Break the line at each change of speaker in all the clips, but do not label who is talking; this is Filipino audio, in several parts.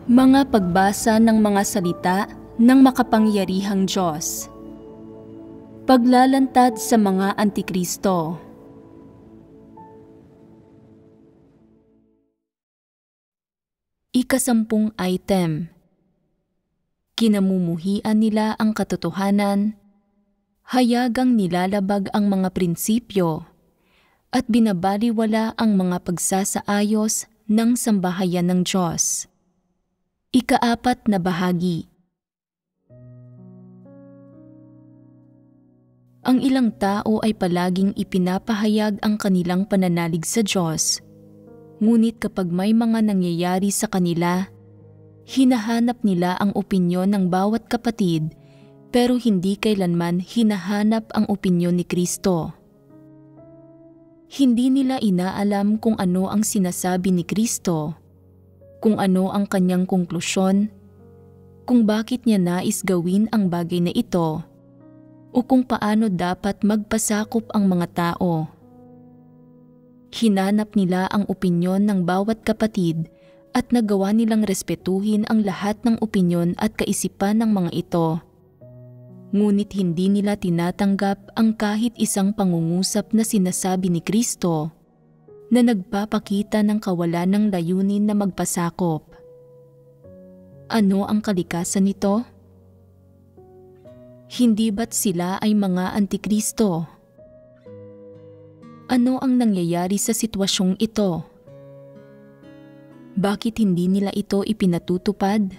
Mga pagbasa ng mga salita ng makapangyarihang Diyos. Paglalantad sa mga Antikristo. Ika-10 item. Kinamumuhian nila ang katotohanan, hayagang nilalabag ang mga prinsipyo, at binabaliwala ang mga pagsasaayos ng sambahayan ng Diyos. Ika-4 na bahagi. Ang ilang tao ay palaging ipinapahayag ang kanilang pananalig sa Diyos, ngunit kapag may mga nangyayari sa kanila, hinahanap nila ang opinyon ng bawat kapatid pero hindi kailanman hinahanap ang opinyon ni Kristo. Hindi nila inaalam kung ano ang sinasabi ni Kristo, kung ano ang kanyang konklusyon, kung bakit niya nais gawin ang bagay na ito, o kung paano dapat magpasakop ang mga tao. Hinanap nila ang opinyon ng bawat kapatid at nagawa nilang respetuhin ang lahat ng opinyon at kaisipan ng mga ito. Ngunit hindi nila tinatanggap ang kahit isang pangungusap na sinasabi ni Kristo na nagpapakita ng kawalan ng layunin na magpasakop. Ano ang kalikasan nito? Hindi ba't sila ay mga Antikristo? Ano ang nangyayari sa sitwasyong ito? Bakit hindi nila ito ipinatutupad?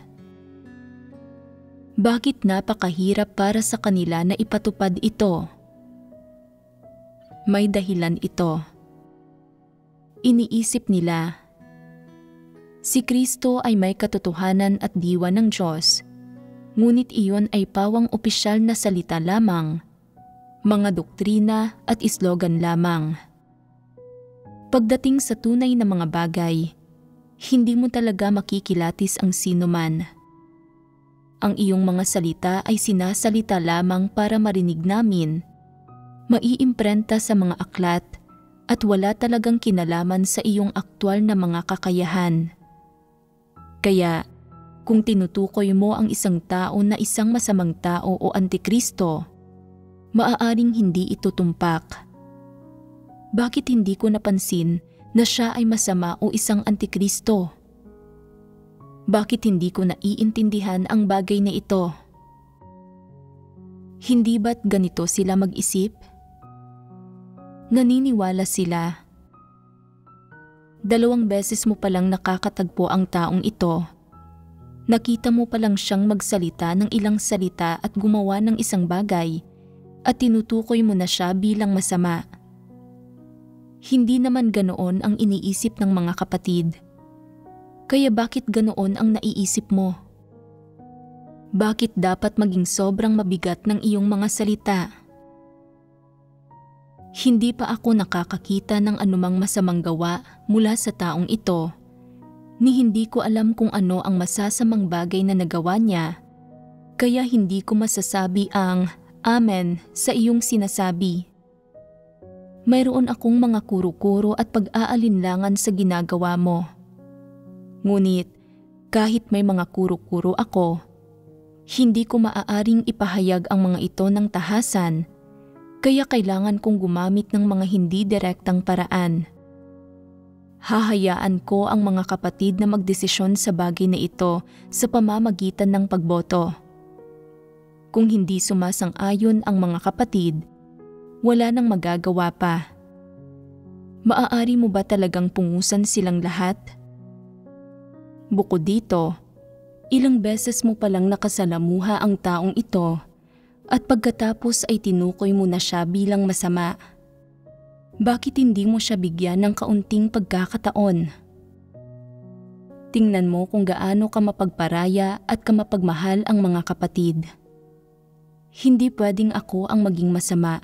Bakit napakahirap para sa kanila na ipatupad ito? May dahilan ito. Iniisip nila, si Kristo ay may katotohanan at diwa ng Diyos, ngunit iyon ay pawang opisyal na salita lamang, mga doktrina at islogan lamang. Pagdating sa tunay na mga bagay, hindi mo talaga makikilatis ang sinuman. Ang iyong mga salita ay sinasalita lamang para marinig namin, maiimprenta sa mga aklat, at wala talagang kinalaman sa iyong aktwal na mga kakayahan. Kaya, kung tinutukoy mo ang isang tao na isang masamang tao o Antikristo, maaaring hindi ito tumpak. Bakit hindi ko napansin na siya ay masama o isang Antikristo? Bakit hindi ko naiintindihan ang bagay na ito? Hindi ba't ganito sila mag-isip? Naniniwala sila. 2 beses mo palang nakakatagpo ang taong ito. Nakita mo palang siyang magsalita ng ilang salita at gumawa ng isang bagay at tinutukoy mo na siya bilang masama. Hindi naman ganoon ang iniisip ng mga kapatid. Kaya bakit ganoon ang naiisip mo? Bakit dapat maging sobrang mabigat ng iyong mga salita? Hindi pa ako nakakakita ng anumang masamang gawa mula sa taong ito, ni hindi ko alam kung ano ang masasamang bagay na nagawa niya, kaya hindi ko masasabi ang Amen sa iyong sinasabi. Mayroon akong mga kuro-kuro at pag-aalinlangan sa ginagawa mo. Ngunit kahit may mga kuro-kuro ako, hindi ko maaaring ipahayag ang mga ito ng tahasan, kaya kailangan kong gumamit ng mga hindi direktang paraan. Hahayaan ko ang mga kapatid na magdesisyon sa bagay na ito sa pamamagitan ng pagboto. Kung hindi sumasang-ayon ang mga kapatid, wala nang magagawa pa. Maaari mo ba talagang pungusan silang lahat? Bukod dito, ilang beses mo palang nakasalamuha ang taong ito at pagkatapos ay tinukoy mo na siya bilang masama. Bakit hindi mo siya bigyan ng kaunting pagkakataon? Tingnan mo kung gaano ka mapagparaya at kamapagmahal ang mga kapatid. Hindi pwedeng ako ang maging masama.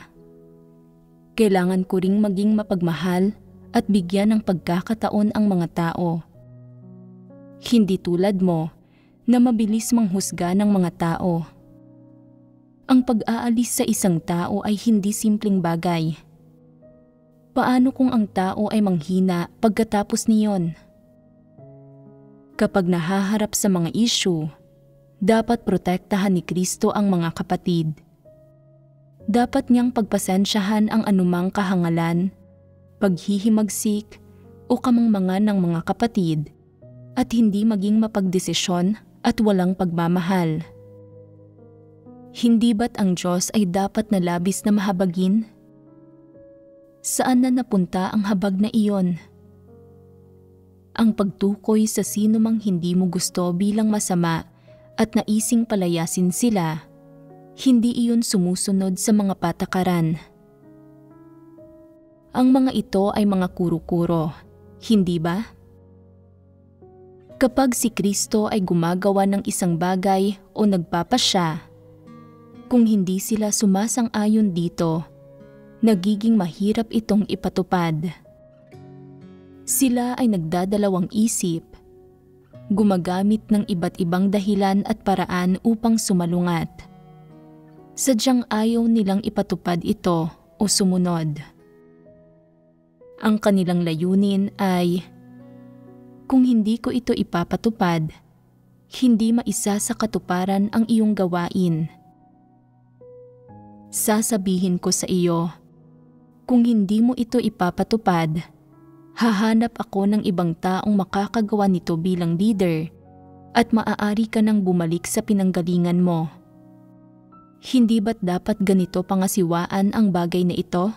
Kailangan ko ring maging mapagmahal at bigyan ng pagkakataon ang mga tao. Hindi tulad mo na mabilis manghusga ng mga tao. Ang pag-aalis sa isang tao ay hindi simpleng bagay. Paano kung ang tao ay manghina pagkatapos niyon? Kapag nahaharap sa mga issue, dapat protektahan ni Kristo ang mga kapatid. Dapat niyang pagpasensyahan ang anumang kahangalan, paghihimagsik o kamangmangan ng mga kapatid at hindi maging mapagdesisyon at walang pagmamahal. Hindi ba't ang Diyos ay dapat na labis na mahabagin? Saan na napunta ang habag na iyon? Ang pagtukoy sa sino mang hindi mo gusto bilang masama at naising palayasin sila, hindi iyon sumusunod sa mga patakaran. Ang mga ito ay mga kuro-kuro, hindi ba? Kapag si Kristo ay gumagawa ng isang bagay o nagpapasya, kung hindi sila sumasang-ayon dito, nagiging mahirap itong ipatupad. Sila ay nagdadalawang isip, gumagamit ng iba't ibang dahilan at paraan upang sumalungat. Sadyang ayaw nilang ipatupad ito o sumunod. Ang kanilang layunin ay, kung hindi ko ito ipapatupad, hindi maisa sa katuparan ang iyong gawain. Sasabihin ko sa iyo, kung hindi mo ito ipapatupad, hahanap ako ng ibang taong makakagawa nito bilang leader at maaari ka nang bumalik sa pinanggalingan mo. Hindi ba't dapat ganito pangasiwaan ang bagay na ito?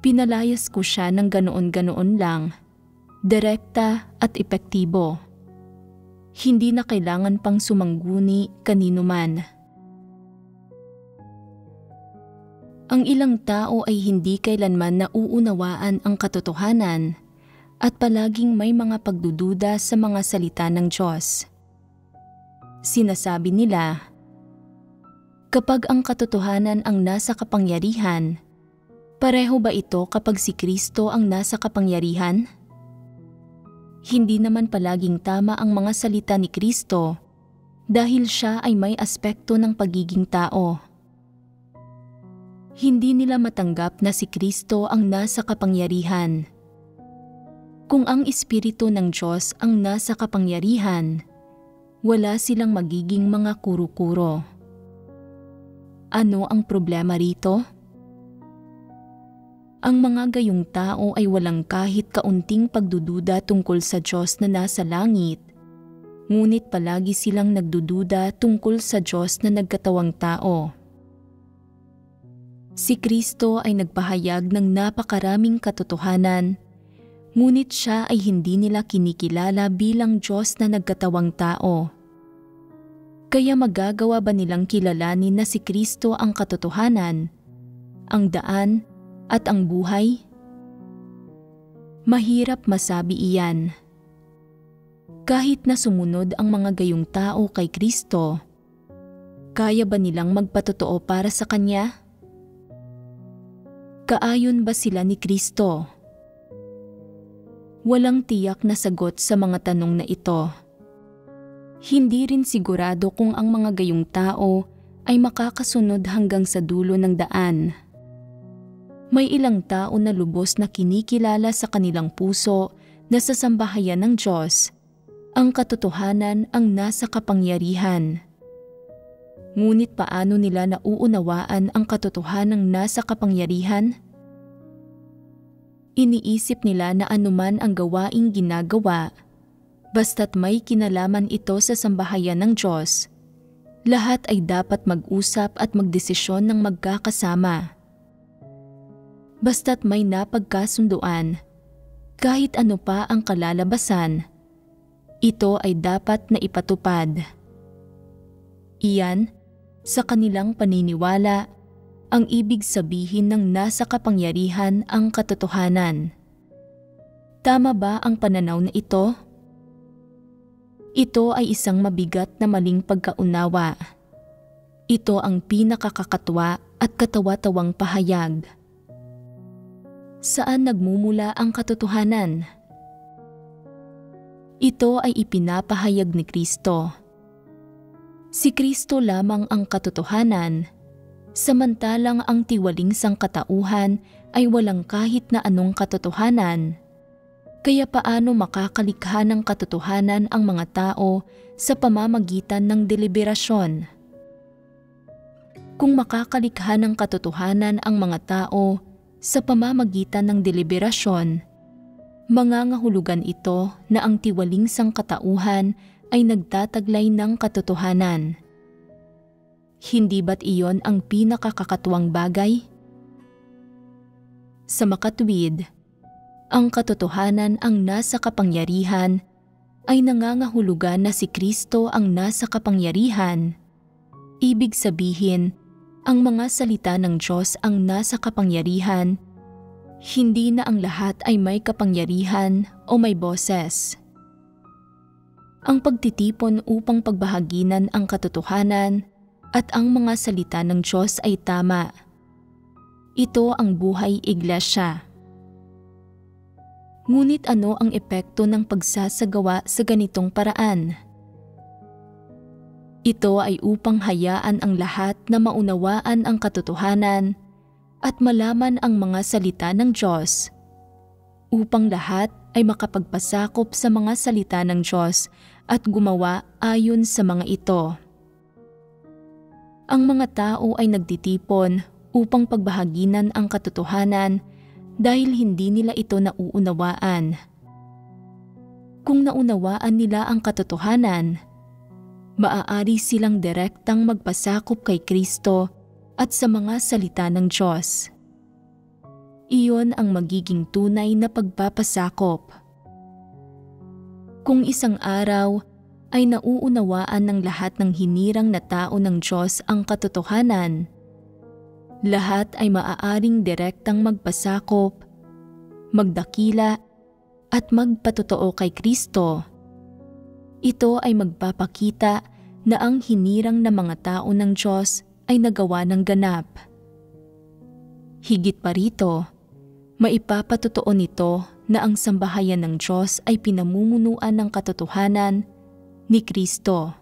Pinalayas ko siya ng ganoon-ganoon lang, direkta at epektibo. Hindi na kailangan pang sumangguni kanino man. Ang ilang tao ay hindi kailanman nauunawaan ang katotohanan at palaging may mga pagdududa sa mga salita ng Diyos. Sinasabi nila, kapag ang katotohanan ang nasa kapangyarihan, pareho ba ito kapag si Kristo ang nasa kapangyarihan? Hindi naman palaging tama ang mga salita ni Kristo dahil siya ay may aspekto ng pagiging tao. Hindi nila matanggap na si Kristo ang nasa kapangyarihan. Kung ang Espiritu ng Diyos ang nasa kapangyarihan, wala silang magiging mga kuro-kuro. Ano ang problema rito? Ang mga gayong tao ay walang kahit kaunting pagdududa tungkol sa Diyos na nasa langit, ngunit palagi silang nagdududa tungkol sa Diyos na nagkatawang tao. Si Kristo ay nagpahayag ng napakaraming katotohanan, ngunit siya ay hindi nila kinikilala bilang Diyos na nagkatawang tao. Kaya magagawa ba nilang kilalanin na si Kristo ang katotohanan, ang daan at ang buhay? Mahirap masabi iyan. Kahit na sumunod ang mga gayong tao kay Kristo, kaya ba nilang magpatotoo para sa Kanya? Kaayon ba sila ni Kristo? Walang tiyak na sagot sa mga tanong na ito. Hindi rin sigurado kung ang mga gayong tao ay makakasunod hanggang sa dulo ng daan. May ilang tao na lubos na kinikilala sa kanilang puso na sa sambahayan ng Diyos, ang katotohanan ang nasa kapangyarihan. Ngunit paano nila nauunawaan ang katotohanang nasa kapangyarihan? Iniisip nila na anuman ang gawaing ginagawa, basta't may kinalaman ito sa sambahayan ng Diyos, lahat ay dapat mag-usap at magdesisyon ng magkakasama. Basta't may napagkasunduan, kahit ano pa ang kalalabasan, ito ay dapat na ipatupad. Iyan, sa kanilang paniniwala, ang ibig sabihin ng nasa kapangyarihan ang katotohanan. Tama ba ang pananaw na ito? Ito ay isang mabigat na maling pagkaunawa. Ito ang pinakakakatwa at katawa-tawang pahayag. Saan nagmumula ang katotohanan? Ito ay ipinapahayag ni Kristo. Si Kristo lamang ang katotohanan, samantalang ang tiwaling sangkatauhan ay walang kahit na anong katotohanan, Kaya paano makakalikha ng katotohanan ang mga tao sa pamamagitan ng deliberasyon? Kung makakalikha ng katotohanan ang mga tao sa pamamagitan ng deliberasyon, mangangahulugan ito na ang tiwaling sangkatauhan ay nagtataglay ng katotohanan. Hindi ba't iyon ang pinakakakatuwang bagay? Sa makatwid, ang katotohanan ang nasa kapangyarihan ay nangangahulugan na si Kristo ang nasa kapangyarihan. Ibig sabihin, ang mga salita ng Diyos ang nasa kapangyarihan, hindi na ang lahat ay may kapangyarihan o may boses. Ang pagtitipon upang pagbahaginan ang katotohanan at ang mga salita ng Diyos ay tama. Ito ang buhay iglesia. Ngunit ano ang epekto ng pagsasagawa sa ganitong paraan? Ito ay upang hayaan ang lahat na maunawaan ang katotohanan at malaman ang mga salita ng Diyos, upang lahat ay makapagpasakop sa mga salita ng Diyos at gumawa ayon sa mga ito. Ang mga tao ay nagtitipon upang pagbahaginan ang katotohanan dahil hindi nila ito nauunawaan. Kung naunawaan nila ang katotohanan, maaari silang direktang magpasakop kay Kristo at sa mga salita ng Diyos. Iyon ang magiging tunay na pagpapasakop. Kung isang araw ay nauunawaan ng lahat ng hinirang na tao ng Diyos ang katotohanan, lahat ay maaaring direktang magpasakop, magdakila at magpatotoo kay Kristo. Ito ay magpapakita na ang hinirang na mga tao ng Diyos ay nagawa ng ganap. Higit pa rito, maipapatotoo nito na ang sambahayan ng Diyos ay pinamumunuan ng katotohanan ni Kristo.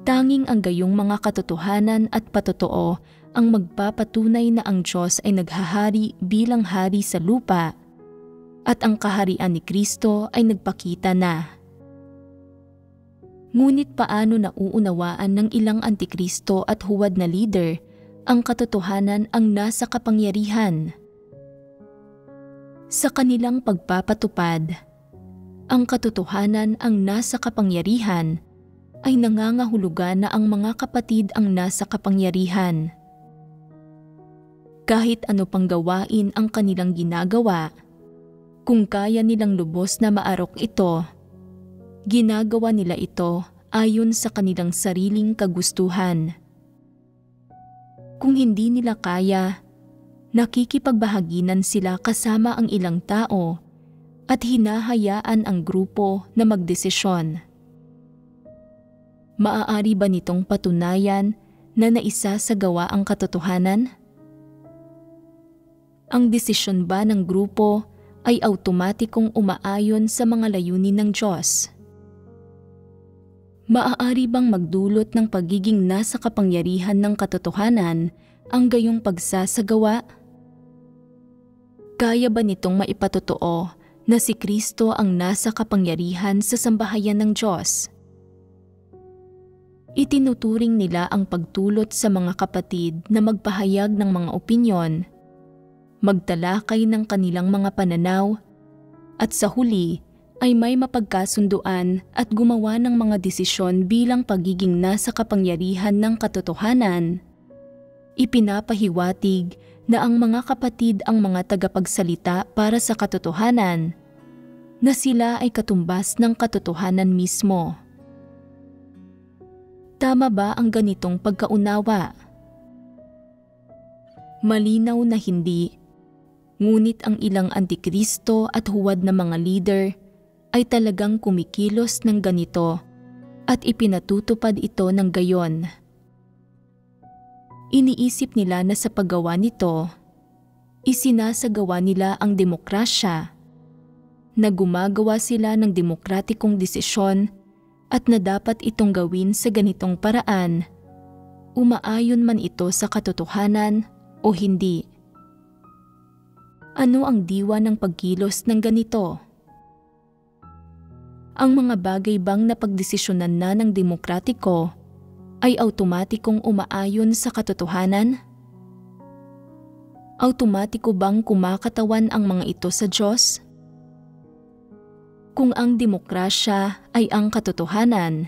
Tanging ang gayong mga katotohanan at patotoo ang magpapatunay na ang Diyos ay naghahari bilang hari sa lupa at ang kaharian ni Kristo ay nagpakita na. Ngunit paano nauunawaan ng ilang antikristo at huwad na leader ang katotohanan ang nasa kapangyarihan? Sa kanilang pagpapatupad, ang katotohanan ang nasa kapangyarihan ay nangangahulugan na ang mga kapatid ang nasa kapangyarihan. Kahit ano pang gawain ang kanilang ginagawa, kung kaya nilang lubos na maarok ito, ginagawa nila ito ayon sa kanilang sariling kagustuhan. Kung hindi nila kaya, nakikipagbahaginan sila kasama ang ilang tao at hinahayaan ang grupo na magdesisyon. Maaari ba nitong patunayan na naisasagawa ang katotohanan? Ang desisyon ba ng grupo ay automatikong umaayon sa mga layunin ng Diyos? Maaari bang magdulot ng pagiging nasa kapangyarihan ng katotohanan ang gayong pagsasagawa? Kaya ba nitong maipatotoo na si Kristo ang nasa kapangyarihan sa sambahayan ng Diyos? Itinuturing nila ang pagtulot sa mga kapatid na magpahayag ng mga opinyon, magtalakay ng kanilang mga pananaw, at sa huli ay may mapagkasunduan at gumawa ng mga desisyon bilang pagiging nasa kapangyarihan ng katotohanan. Ipinapahiwatig na ang mga kapatid ang mga tagapagsalita para sa katotohanan, na sila ay katumbas ng katotohanan mismo. Tama ba ang ganitong pagkaunawa? Malinaw na hindi. Ngunit ang ilang antikristo at huwad na mga leader ay talagang kumikilos ng ganito at ipinatutupad ito ng gayon. Iniisip nila na sa paggawa nito, isinasagawa nila ang demokrasya, na gumagawa sila ng demokratikong desisyon at na dapat itong gawin sa ganitong paraan, umaayon man ito sa katotohanan o hindi. Ano ang diwa ng pagkilos ng ganito? Ang mga bagay bang napagdesisyonan na ng demokratiko ay automatikong umaayon sa katotohanan? Automatiko bang kumakatawan ang mga ito sa Diyos? Kung ang demokrasya ay ang katotohanan,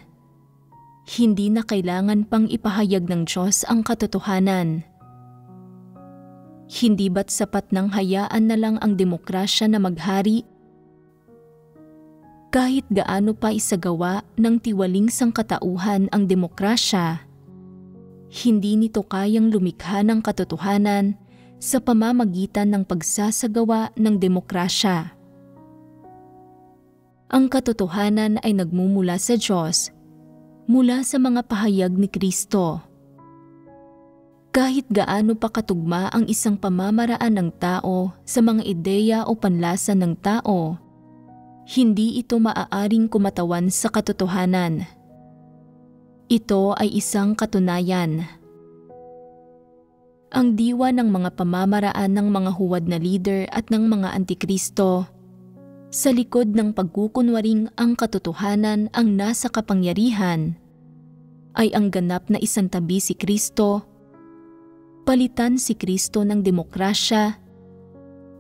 hindi na kailangan pang ipahayag ng Diyos ang katotohanan. Hindi ba't sapat nang hayaan na lang ang demokrasya na maghari? Kahit gaano pa isagawa ng tiwaling sangkatauhan ang demokrasya, hindi nito kayang lumikha ng katotohanan sa pamamagitan ng pagsasagawa ng demokrasya. Ang katotohanan ay nagmumula sa Diyos, mula sa mga pahayag ni Kristo. Kahit gaano pa katugma ang isang pamamaraan ng tao sa mga ideya o panlasa ng tao, hindi ito maaaring kumatawan sa katotohanan. Ito ay isang katunayan. Ang diwa ng mga pamamaraan ng mga huwad na leader at ng mga antikristo, sa likod ng pagkukunwaring ang katotohanan ang nasa kapangyarihan, ay ang ganap na isantabi si Kristo, palitan si Kristo ng demokrasya,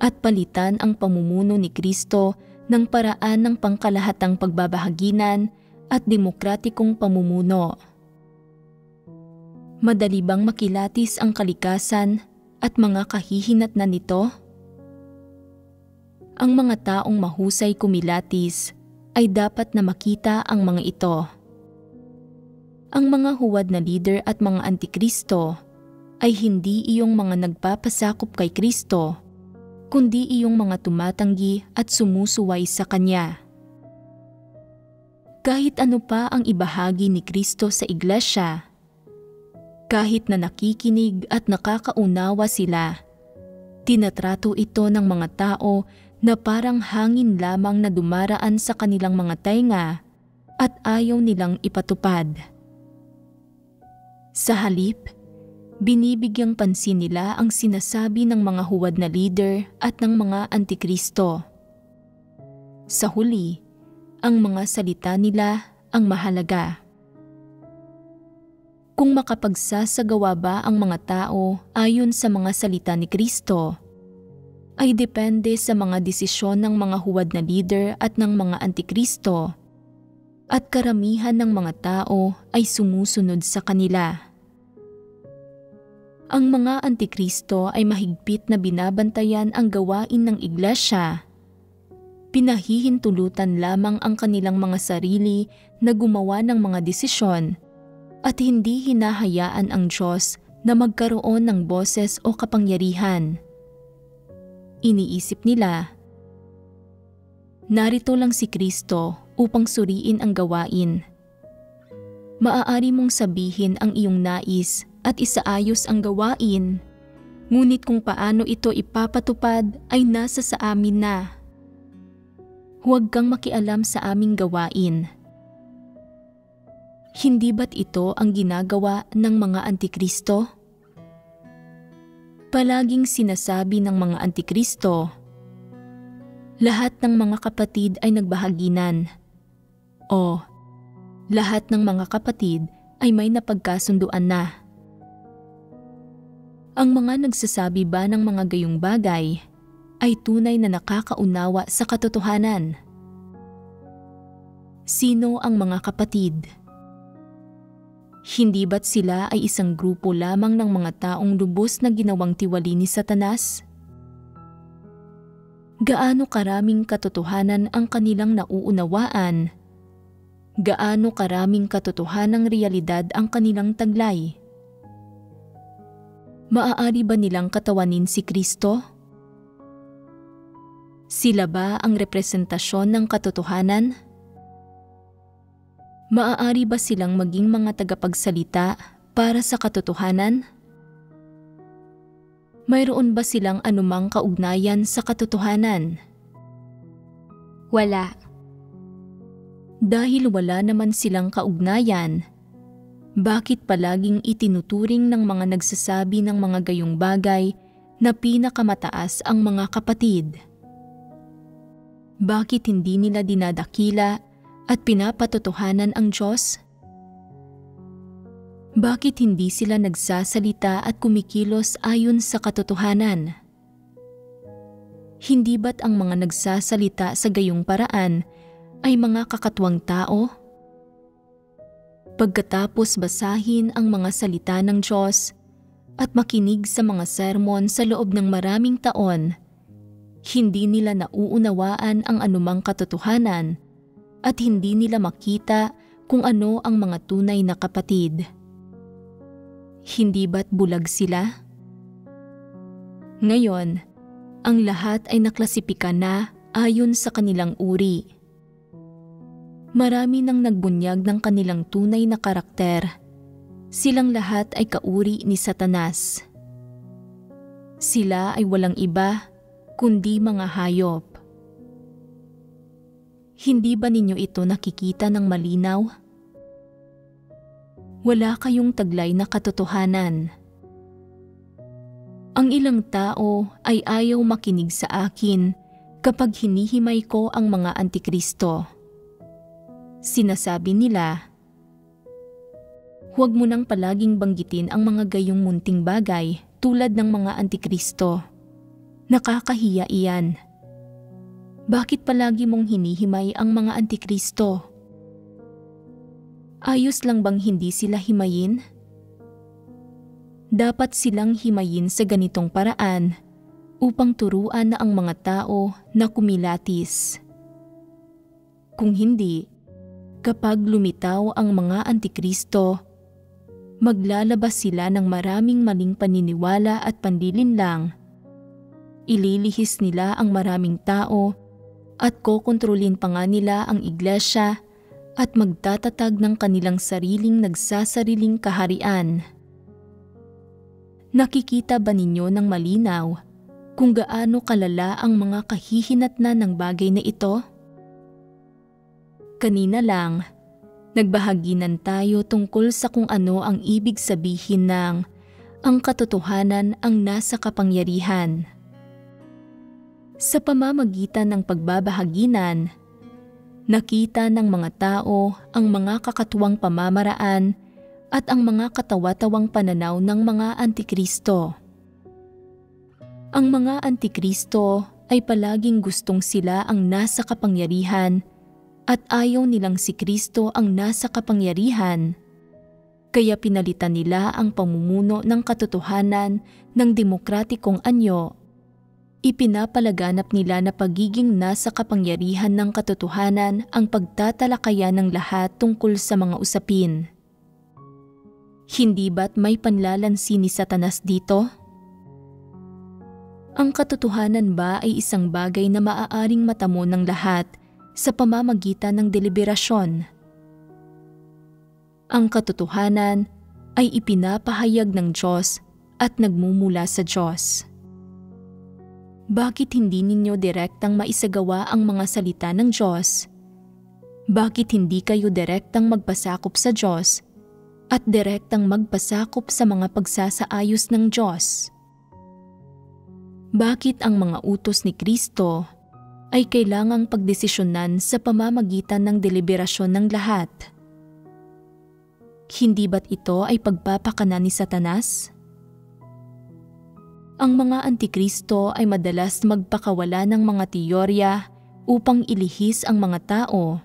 at palitan ang pamumuno ni Kristo ng paraan ng pangkalahatang pagbabahaginan at demokratikong pamumuno. Madali bang makilatis ang kalikasan at mga kahihinatnan nito? Ang mga taong mahusay kumilatis ay dapat na makita ang mga ito. Ang mga huwad na leader at mga antikristo ay hindi iyong mga nagpapasakop kay Kristo, kundi iyong mga tumatanggi at sumusuway sa Kanya. Kahit ano pa ang ibahagi ni Kristo sa iglesia, kahit na nakikinig at nakakaunawa sila, tinatrato ito ng mga tao na parang hangin lamang na dumaraan sa kanilang mga tainga at ayaw nilang ipatupad. Sa halip, binibigyang pansin nila ang sinasabi ng mga huwad na leader at ng mga antikristo. Sa huli, ang mga salita nila ang mahalaga. Kung makapagsasagawa ba ang mga tao ayon sa mga salita ni Kristo, ay depende sa mga desisyon ng mga huwad na leader at ng mga antikristo, at karamihan ng mga tao ay sumusunod sa kanila. Ang mga antikristo ay mahigpit na binabantayan ang gawain ng iglesia. Pinahihintulutan lamang ang kanilang mga sarili na gumawa ng mga desisyon at hindi hinahayaan ang Diyos na magkaroon ng boses o kapangyarihan. Iniisip nila, narito lang si Kristo upang suriin ang gawain. Maaari mong sabihin ang iyong nais at isaayos ang gawain, ngunit kung paano ito ipapatupad ay nasa sa amin na. Huwag kang makialam sa aming gawain. Hindi ba't ito ang ginagawa ng mga antikristo? Palaging sinasabi ng mga antikristo, lahat ng mga kapatid ay nagbahaginan, o lahat ng mga kapatid ay may napagkasunduan na. Ang mga nagsasabi ba ng mga gayong bagay ay tunay na nakakaunawa sa katotohanan? Sino ang mga kapatid? Hindi ba't sila ay isang grupo lamang ng mga taong lubos na ginawang tiwali ni Satanas? Gaano karaming katotohanan ang kanilang nauunawaan? Gaano karaming katotohanang realidad ang kanilang taglay? Maaari ba nilang katawanin si Kristo? Sila ba ang representasyon ng katotohanan? Maaari ba silang maging mga tagapagsalita para sa katotohanan? Mayroon ba silang anumang kaugnayan sa katotohanan?
Wala.
Dahil wala naman silang kaugnayan, bakit palaging itinuturing ng mga nagsasabi ng mga gayong bagay na pinakamataas ang mga kapatid? Bakit hindi nila dinadakila at pinapatotohanan ang Diyos? Bakit hindi sila nagsasalita at kumikilos ayon sa katotohanan? Hindi ba't ang mga nagsasalita sa gayong paraan ay mga kakatwang tao? Pagkatapos basahin ang mga salita ng Diyos at makinig sa mga sermon sa loob ng maraming taon, hindi nila nauunawaan ang anumang katotohanan at hindi nila makita kung ano ang mga tunay na kapatid. Hindi ba't bulag sila? Ngayon, ang lahat ay naklasipika na ayon sa kanilang uri. Marami nang nagbunyag ng kanilang tunay na karakter. Silang lahat ay kauri ni Satanas. Sila ay walang iba kundi mga hayop. Hindi ba ninyo ito nakikita ng malinaw? Wala kayong taglay na katotohanan. Ang ilang tao ay ayaw makinig sa akin kapag hinihimay ko ang mga antikristo. Sinasabi nila, "Huwag mo nang palaging banggitin ang mga gayong munting bagay tulad ng mga antikristo. Nakakahiya iyan. Bakit palagi mong hinihimay ang mga antikristo? Ayos lang bang hindi sila himayin? Dapat silang himayin sa ganitong paraan upang turuan na ang mga tao na kumilatis. Kung hindi, kapag lumitaw ang mga antikristo, maglalabas sila ng maraming maling paniniwala at panlilinlang. Ililihis nila ang maraming tao at kokontrolin pa nga nila ang iglesia at magtatatag ng kanilang sariling nagsasariling kaharian. Nakikita ba ninyo ng malinaw kung gaano kalala ang mga kahihinatnan ng bagay na ito? Kanina lang, nagbahaginan tayo tungkol sa kung ano ang ibig sabihin ng ang katotohanan ang nasa kapangyarihan. Sa pamamagitan ng pagbabahaginan, nakita ng mga tao ang mga kakatuwang pamamaraan at ang mga katawa-tawang pananaw ng mga antikristo. Ang mga antikristo ay palaging gustong sila ang nasa kapangyarihan at ayaw nilang si Kristo ang nasa kapangyarihan. Kaya pinalitan nila ang pamumuno ng katotohanan ng demokratikong anyo. Ipinapalaganap nila na pagiging nasa kapangyarihan ng katotohanan ang pagtatalakayan ng lahat tungkol sa mga usapin. Hindi ba't may panlalansi ni Satanas dito? Ang katotohanan ba ay isang bagay na maaaring matamo ng lahat sa pamamagitan ng deliberasyon? Ang katotohanan ay ipinapahayag ng Diyos at nagmumula sa Diyos. Bakit hindi ninyo direktang maisagawa ang mga salita ng Diyos? Bakit hindi kayo direktang magpasakop sa Diyos at direktang magpasakop sa mga pagsasaayos ng Diyos? Bakit ang mga utos ni Kristo ay kailangang pagdesisyonan sa pamamagitan ng deliberasyon ng lahat? Hindi ba't ito ay pagpapakana ni Satanas? Ang mga antikristo ay madalas magpakawala ng mga teorya upang ilihis ang mga tao.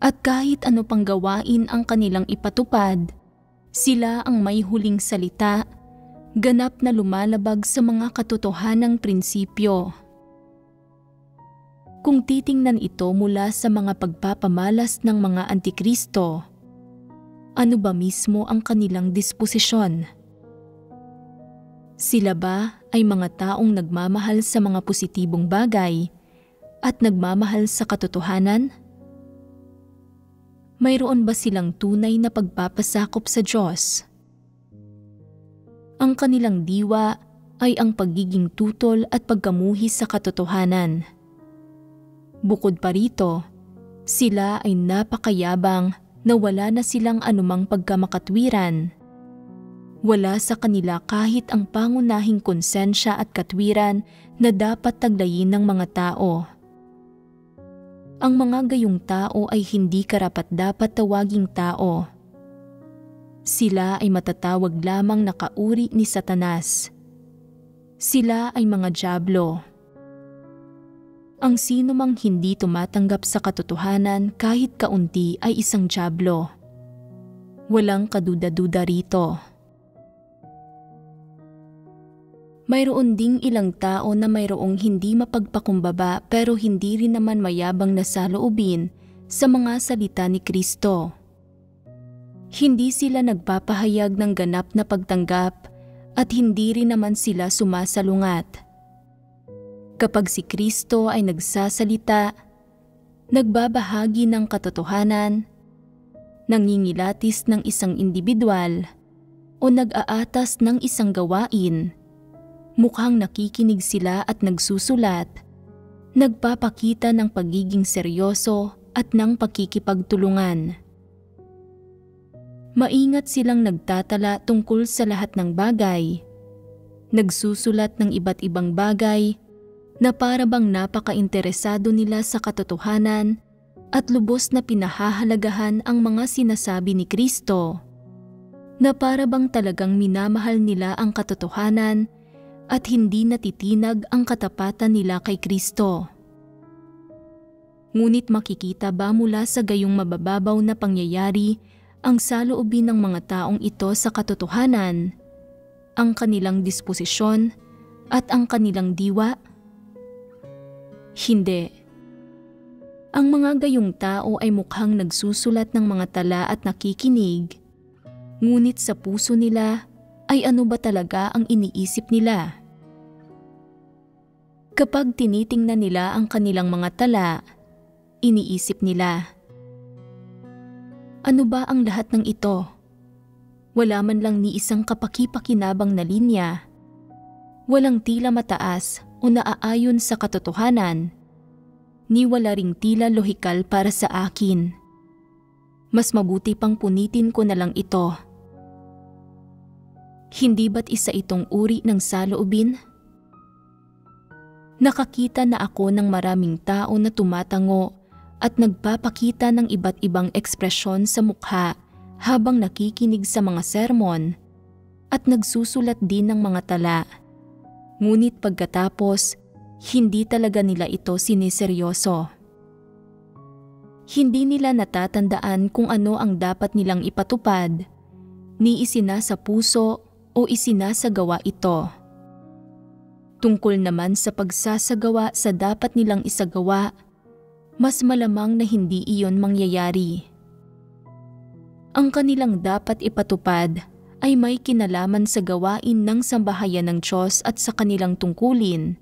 At kahit ano pang gawain ang kanilang ipatupad, sila ang may huling salita, ganap na lumalabag sa mga katotohanang prinsipyo. Kung titingnan ito mula sa mga pagpapamalas ng mga antikristo, ano ba mismo ang kanilang disposisyon? Sila ba ay mga taong nagmamahal sa mga positibong bagay at nagmamahal sa katotohanan? Mayroon ba silang tunay na pagpapasakop sa Diyos? Ang kanilang diwa ay ang pagiging tutol at pagkamuhi sa katotohanan. Bukod pa rito, sila ay napakayabang na wala na silang anumang pagkamakatwiran. Wala sa kanila kahit ang pangunahing konsensya at katwiran na dapat taglayin ng mga tao. Ang mga gayong tao ay hindi karapat-dapat tawaging tao. Sila ay matatawag lamang na kauri ni Satanas. Sila ay mga dyablo. Ang sinumang hindi tumatanggap sa katotohanan kahit kaunti ay isang dyablo. Walang kaduda-duda rito. Mayroon ding ilang tao na mayroong hindi mapagpakumbaba pero hindi rin naman mayabang na saloobin sa mga salita ni Kristo. Hindi sila nagpapahayag ng ganap na pagtanggap at hindi rin naman sila sumasalungat. Kapag si Kristo ay nagsasalita, nagbabahagi ng katotohanan, nangingilatis ng isang individual o nag-aatas ng isang gawain, mukhang nakikinig sila at nagsusulat, nagpapakita ng pagiging seryoso at ng pakikipagtulungan. Maingat silang nagtatala tungkol sa lahat ng bagay, nagsusulat ng iba't ibang bagay na para bang napaka-interesado nila sa katotohanan at lubos na pinahahalagahan ang mga sinasabi ni Kristo, na para bang talagang minamahal nila ang katotohanan at hindi natitinag ang katapatan nila kay Kristo. Ngunit makikita ba mula sa gayong mabababaw na pangyayari ang saloobin ng mga taong ito sa katotohanan, ang kanilang disposisyon at ang kanilang diwa? Hindi. Ang mga gayong tao ay mukhang nagsusulat ng mga tala at nakikinig, ngunit sa puso nila ay ano ba talaga ang iniisip nila? Kapag tinitingnan nila ang kanilang mga tala, iniisip nila, ano ba ang lahat ng ito? Wala man lang ni isang kapaki-pakinabang na linya. Walang tila mataas o naaayon sa katotohanan. Ni wala ring tila lohikal para sa akin. Mas mabuti pang punitin ko na lang ito. Hindi ba't isa itong uri ng saloobin? Nakakita na ako ng maraming tao na tumatango at nagpapakita ng iba't ibang ekspresyon sa mukha habang nakikinig sa mga sermon at nagsusulat din ng mga tala. Ngunit pagkatapos, hindi talaga nila ito siniseryoso. Hindi nila natatandaan kung ano ang dapat nilang ipatupad, ni isinasa puso o isinasagawa ito. Tungkol naman sa pagsasagawa sa dapat nilang isagawa, mas malamang na hindi iyon mangyayari. Ang kanilang dapat ipatupad ay may kinalaman sa gawain ng sambahayan ng Diyos at sa kanilang tungkulin,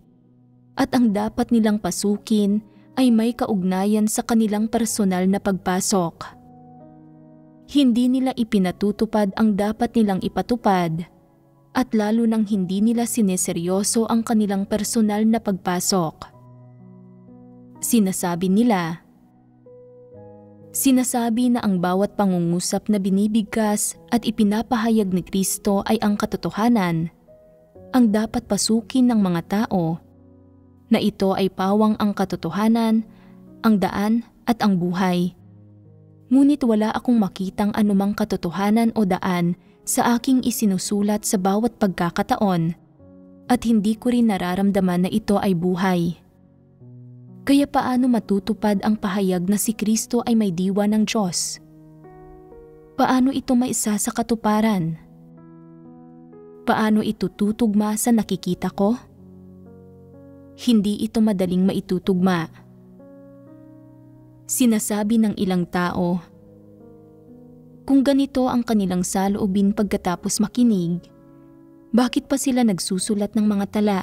at ang dapat nilang pasukin ay may kaugnayan sa kanilang personal na pagpasok. Hindi nila ipinatutupad ang dapat nilang ipatupad, at lalo nang hindi nila sineseryoso ang kanilang personal na pagpasok. Sinasabi na ang bawat pangungusap na binibigkas at ipinapahayag ni Kristo ay ang katotohanan, ang dapat pasukin ng mga tao, na ito ay pawang ang katotohanan, ang daan at ang buhay. Ngunit wala akong makitang anumang katotohanan o daan sa aking isinusulat sa bawat pagkakataon, at hindi ko rin nararamdaman na ito ay buhay. Kaya paano matutupad ang pahayag na si Kristo ay may diwa ng Diyos? Paano ito maisa sa katuparan? Paano ito tutugma sa nakikita ko? Hindi ito madaling maitutugma. Sinasabi ng ilang tao, kung ganito ang kanilang saloobin pagkatapos makinig, bakit pa sila nagsusulat ng mga tala?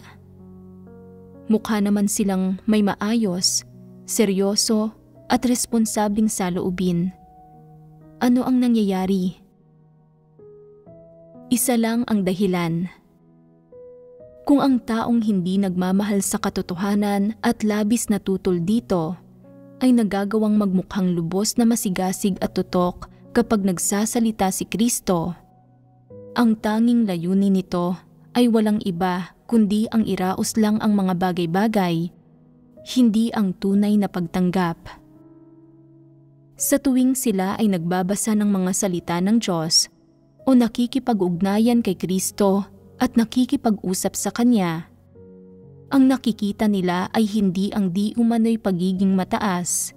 Mukha naman silang may maayos, seryoso at responsabling saloobin. Ano ang nangyayari? Isa lang ang dahilan. Kung ang taong hindi nagmamahal sa katotohanan at labis na tutol dito ay nagagawang magmukhang lubos na masigasig at tutok kapag nagsasalita si Kristo, Ang tanging layunin nito ay walang iba kundi ang iraos lang ang mga bagay-bagay, hindi ang tunay na pagtanggap. Sa tuwing sila ay nagbabasa ng mga salita ng Diyos o nakikipag-ugnayan kay Kristo at nakikipag-usap sa Kanya, ang nakikita nila ay hindi ang di umano'y pagiging mataas,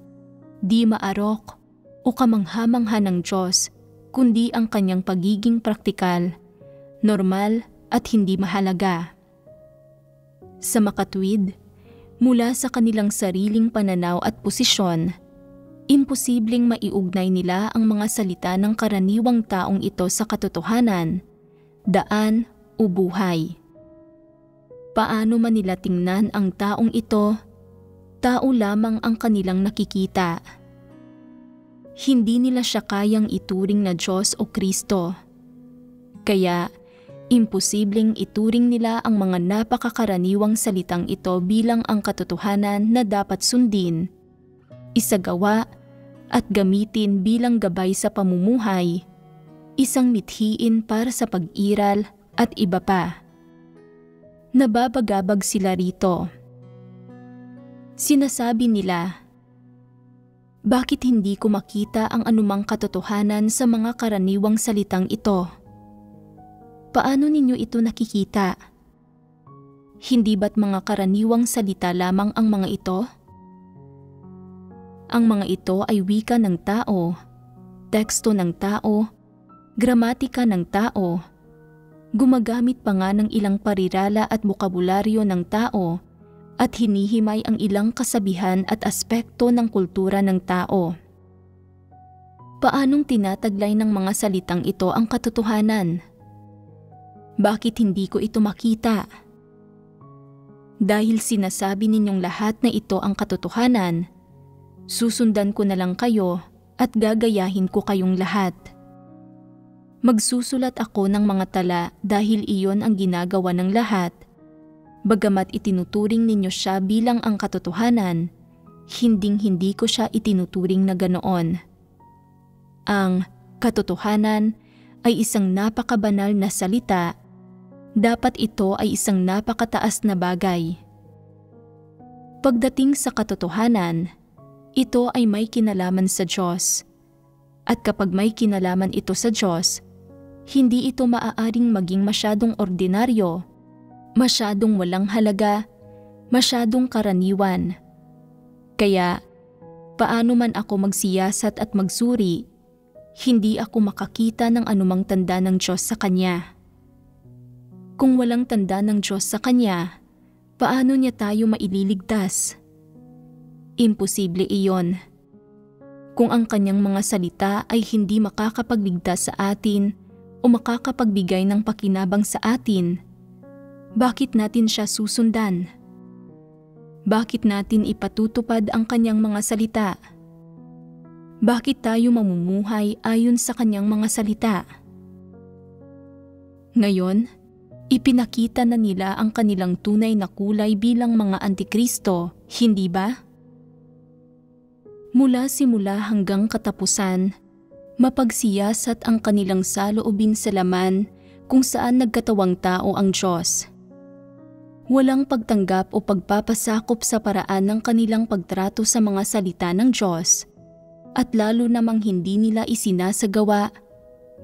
di maarok o kamangha-mangha ng Diyos, kundi ang Kanyang pagiging praktikal, normal at hindi mahalaga. Sa makatwid, mula sa kanilang sariling pananaw at posisyon, imposibleng maiugnay nila ang mga salita ng karaniwang taong ito sa katotohanan, daan o buhay. Paano man nila tingnan ang taong ito, tao lamang ang kanilang nakikita. Hindi nila siya kayang ituring na Diyos o Kristo. Kaya, imposibleng ituring nila ang mga napakakaraniwang salitang ito bilang ang katotohanan na dapat sundin, isagawa at gamitin bilang gabay sa pamumuhay, isang mithiin para sa pag-iral at iba pa. Nababagabag sila rito. Sinasabi nila, bakit hindi ko makita ang anumang katotohanan sa mga karaniwang salitang ito? Paano ninyo ito nakikita? Hindi ba't mga karaniwang salita lamang ang mga ito? Ang mga ito ay wika ng tao, teksto ng tao, gramatika ng tao, gumagamit pa nga ng ilang parirala at bokabularyo ng tao at hinihimay ang ilang kasabihan at aspekto ng kultura ng tao. Paanong tinataglay ng mga salitang ito ang katotohanan? Bakit hindi ko ito makita? Dahil sinasabi ninyong lahat na ito ang katotohanan, susundan ko na lang kayo at gagayahin ko kayong lahat. Magsusulat ako ng mga tala dahil iyon ang ginagawa ng lahat. Bagamat itinuturing ninyo siya bilang ang katotohanan, hinding-hindi ko siya itinuturing na ganoon. Ang katotohanan ay isang napakabanal na salita. Dapat ito ay isang napakataas na bagay. Pagdating sa katotohanan, ito ay may kinalaman sa Diyos. At kapag may kinalaman ito sa Diyos, hindi ito maaaring maging masyadong ordinaryo, masyadong walang halaga, masyadong karaniwan. Kaya, paano man ako magsiyasat at magsuri, hindi ako makakita ng anumang tanda ng Diyos sa Kanya. Kung walang tanda ng Diyos sa Kanya, paano niya tayo maililigtas? Imposible iyon. Kung ang Kanyang mga salita ay hindi makakapagligtas sa atin o makakapagbigay ng pakinabang sa atin, bakit natin siya susundan? Bakit natin ipatutupad ang Kanyang mga salita? Bakit tayo mamumuhay ayon sa Kanyang mga salita? Ngayon, ipinakita na nila ang kanilang tunay na kulay bilang mga antikristo, hindi ba? Mula simula hanggang katapusan, mapagsiyasat ang kanilang saloobin sa laman kung saan nagkatawang tao ang Diyos. Walang pagtanggap o pagpapasakop sa paraan ng kanilang pagtrato sa mga salita ng Diyos, at lalo namang hindi nila isinasagawa,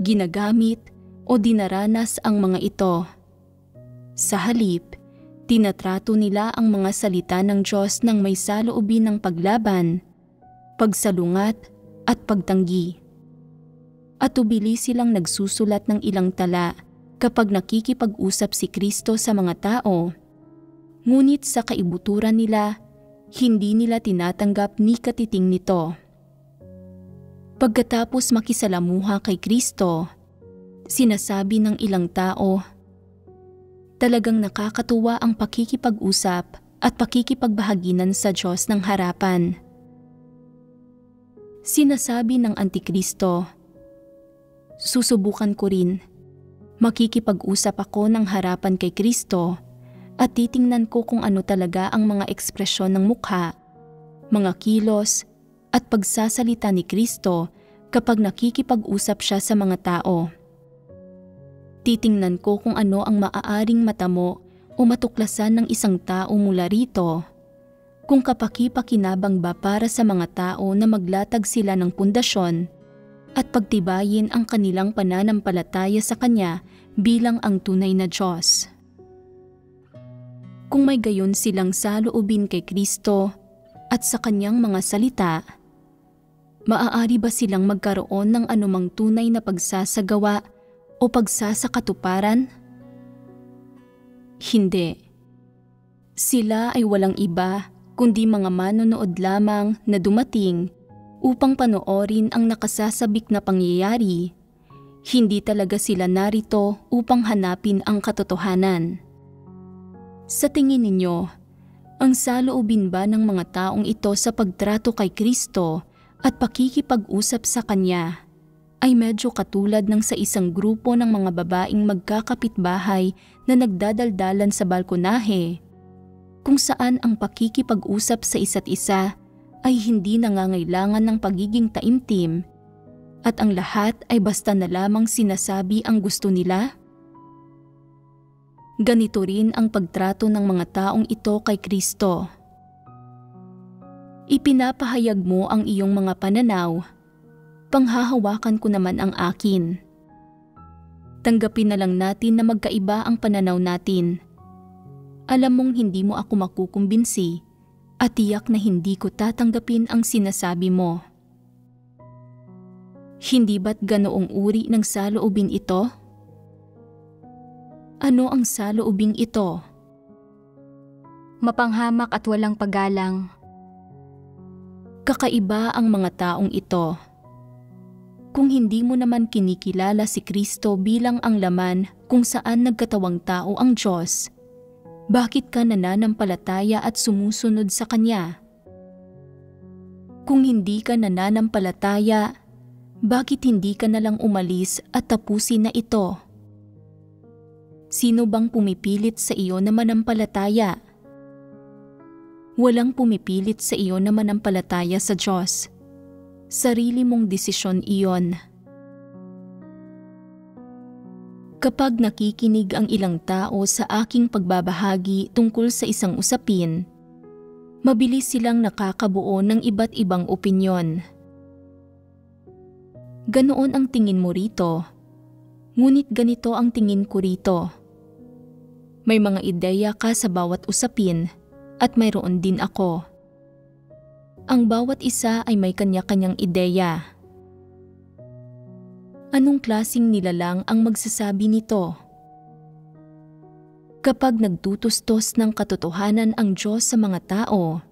ginagamit o dinaranas ang mga ito. Sa halip, tinatrato nila ang mga salita ng Diyos ng may saloobin ng paglaban, pagsalungat at pagtanggi. At tubili silang nagsusulat ng ilang tala kapag nakikipag-usap si Kristo sa mga tao, ngunit sa kaibuturan nila, hindi nila tinatanggap ni katiting nito. Pagkatapos makisalamuha kay Kristo, sinasabi ng ilang tao, talagang nakakatuwa ang pakikipag-usap at pakikipagbahaginan sa Diyos ng harapan. Sinasabi ng Antikristo, susubukan ko rin. Makikipag-usap ako ng harapan kay Kristo at titingnan ko kung ano talaga ang mga ekspresyon ng mukha, mga kilos at pagsasalita ni Kristo kapag nakikipag-usap siya sa mga tao. Titingnan ko kung ano ang maaaring matamo o matuklasan ng isang tao mula rito. Kung kapaki-pakinabang ba para sa mga tao na maglatag sila ng pundasyon at pagtibayin ang kanilang pananampalataya sa Kanya bilang ang tunay na Diyos. Kung may gayon silang saloobin kay Kristo at sa Kanyang mga salita, maaari ba silang magkaroon ng anumang tunay na pagsasagawa o pagsasakatuparan? Hindi. Sila ay walang iba kundi mga manonood lamang na dumating upang panoorin ang nakasasabik na pangyayari. Hindi talaga sila narito upang hanapin ang katotohanan. Sa tingin ninyo, ang saloobin ba ng mga taong ito sa pagtrato kay Kristo at pakikipag-usap sa Kanya ay medyo katulad ng sa isang grupo ng mga babaeng magkakapitbahay na nagdadaldalan sa balkonahe, kung saan ang pakikipag-usap sa isa't isa ay hindi nangangailangan ng pagiging taimtim at ang lahat ay basta na lamang sinasabi ang gusto nila? Ganito rin ang pagtrato ng mga taong ito kay Kristo. Ipinapahayag mo ang iyong mga pananaw, panghahawakan ko naman ang akin. Tanggapin na lang natin na magkaiba ang pananaw natin. Alam mong hindi mo ako makukumbinsi at tiyak na hindi ko tatanggapin ang sinasabi mo. Hindi ba't ganoong uri ng saloobin ito? Ano ang saloobing ito?
Mapanghamak at walang paggalang.
Kakaiba ang mga taong ito. Kung hindi mo naman kinikilala si Kristo bilang ang laman kung saan nagkatawang tao ang Diyos, bakit ka nananampalataya at sumusunod sa Kanya? Kung hindi ka nananampalataya, bakit hindi ka nalang umalis at tapusin na ito? Sino bang pumipilit sa iyo na manampalataya? Walang pumipilit sa iyo na manampalataya sa Diyos. Sarili mong desisyon iyon. Kapag nakikinig ang ilang tao sa aking pagbabahagi tungkol sa isang usapin, mabilis silang nakakabuo ng iba't ibang opinyon. Ganoon ang tingin mo rito, ngunit ganito ang tingin ko rito. May mga ideya ka sa bawat usapin at mayroon din ako. Ang bawat isa ay may kanya-kanyang ideya. Anong klaseng nilalang ang magsasabi nito? Kapag nagtutustos ng katotohanan ang Diyos sa mga tao,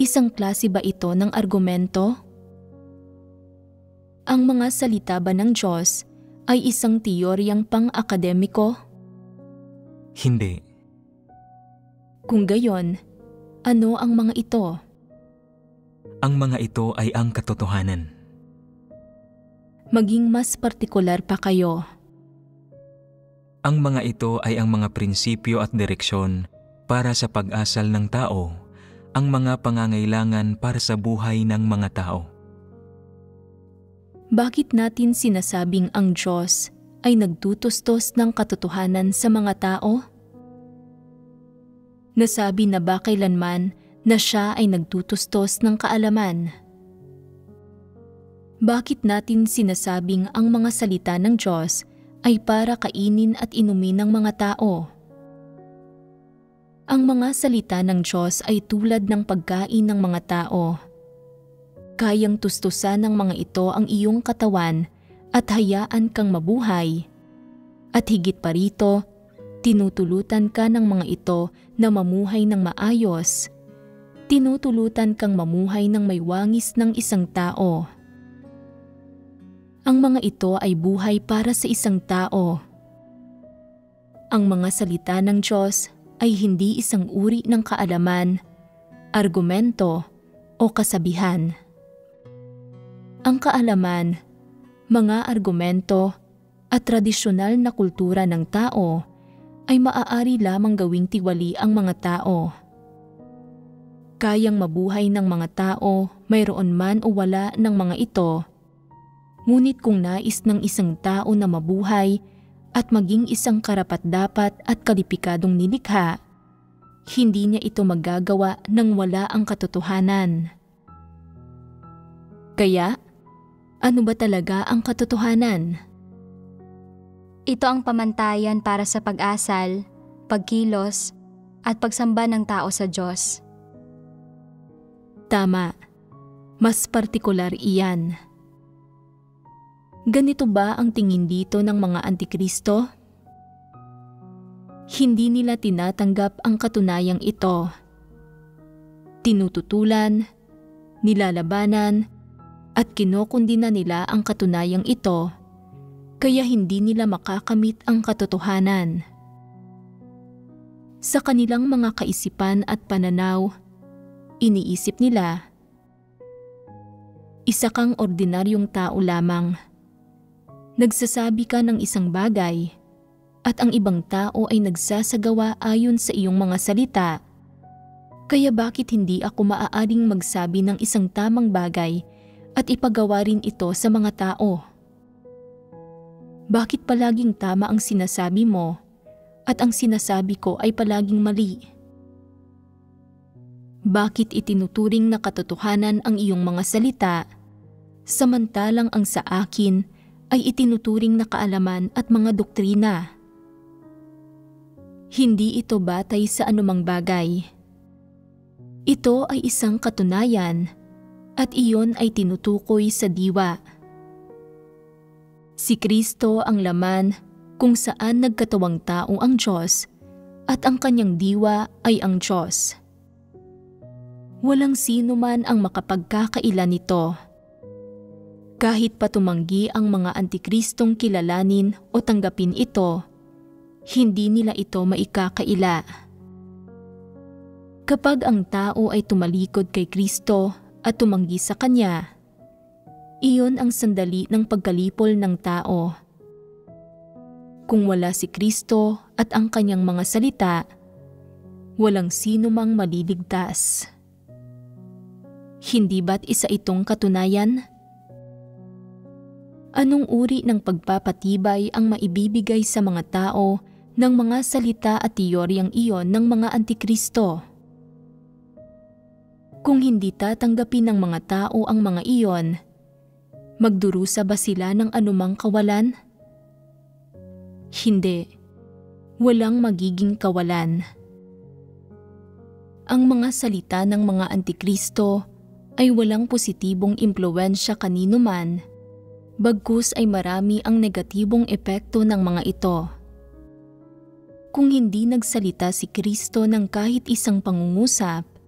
isang klase ba ito ng argumento? Ang mga salita ba ng Diyos ay isang teoryang pang-akademiko?
Hindi.
Kung gayon, ano ang mga ito?
Ang mga ito ay ang katotohanan.
Maging mas partikular pa kayo.
Ang mga ito ay ang mga prinsipyo at direksyon para sa pag-asal ng tao, ang mga pangangailangan para sa buhay ng mga tao.
Bakit natin sinasabing ang Diyos ay nagtutustos ng katotohanan sa mga tao? Nasabi na ba kailanman na siya ay nagtutustos ng kaalaman? Bakit natin sinasabing ang mga salita ng Diyos ay para kainin at inumin ng mga tao? Ang mga salita ng Diyos ay tulad ng pagkain ng mga tao. Kayang tustusan ng mga ito ang iyong katawan at hayaan kang mabuhay. At higit pa rito, tinutulutan ka ng mga ito na mamuhay ng maayos. Tinutulutan kang mamuhay ng may wangis ng isang tao. Ang mga ito ay buhay para sa isang tao. Ang mga salita ng Diyos ay hindi isang uri ng kaalaman, argumento o kasabihan. Ang kaalaman, mga argumento at tradisyonal na kultura ng tao ay maaari lamang gawing tiwali ang mga tao. Kayang mabuhay ng mga tao mayroon man o wala ng mga ito. Ngunit kung nais ng isang tao na mabuhay at maging isang karapat-dapat at kalipikadong nilikha, hindi niya ito magagawa nang wala ang katotohanan. Kaya, ano ba talaga ang katotohanan?
Ito ang pamantayan para sa pag-asal, pagkilos, at pagsamba ng tao sa Diyos.
Tama, mas partikular iyan. Ganito ba ang tingin dito ng mga antikristo? Hindi nila tinatanggap ang katunayang ito. Tinututulan, nilalabanan, at kinokondina nila ang katunayang ito, kaya hindi nila makakamit ang katotohanan. Sa kanilang mga kaisipan at pananaw, iniisip nila, isa kang ordinaryong tao lamang. Nagsasabi ka ng isang bagay, at ang ibang tao ay nagsasagawa ayon sa iyong mga salita. Kaya bakit hindi ako maaaring magsabi ng isang tamang bagay at ipagawa rin ito sa mga tao? Bakit palaging tama ang sinasabi mo at ang sinasabi ko ay palaging mali? Bakit itinuturing na katotohanan ang iyong mga salita, samantalang ang sa akin ay itinuturing na kaalaman at mga doktrina? Hindi ito batay sa anumang bagay. Ito ay isang katunayan at iyon ay tinutukoy sa diwa. Si Kristo ang laman kung saan nagkatawang tao ang Diyos at ang kanyang diwa ay ang Diyos. Walang sino man ang makapagkakaila nito. Kahit patumanggi ang mga antikristong kilalanin o tanggapin ito, hindi nila ito maikakaila. Kapag ang tao ay tumalikod kay Kristo at tumanggi sa Kanya, iyon ang sandali ng pagkalipol ng tao. Kung wala si Kristo at ang Kanyang mga salita, walang sino mang maliligtas. Hindi ba't isa itong katunayan? Anong uri ng pagpapatibay ang maibibigay sa mga tao ng mga salita at teoryang iyon ng mga antikristo? Kung hindi tatanggapin ng mga tao ang mga iyon, magdurusa ba sila ng anumang kawalan? Hindi. Walang magiging kawalan. Ang mga salita ng mga antikristo ay walang positibong impluwensya kanino man, bagkus ay marami ang negatibong epekto ng mga ito. Kung hindi nagsalita si Kristo ng kahit isang pangungusap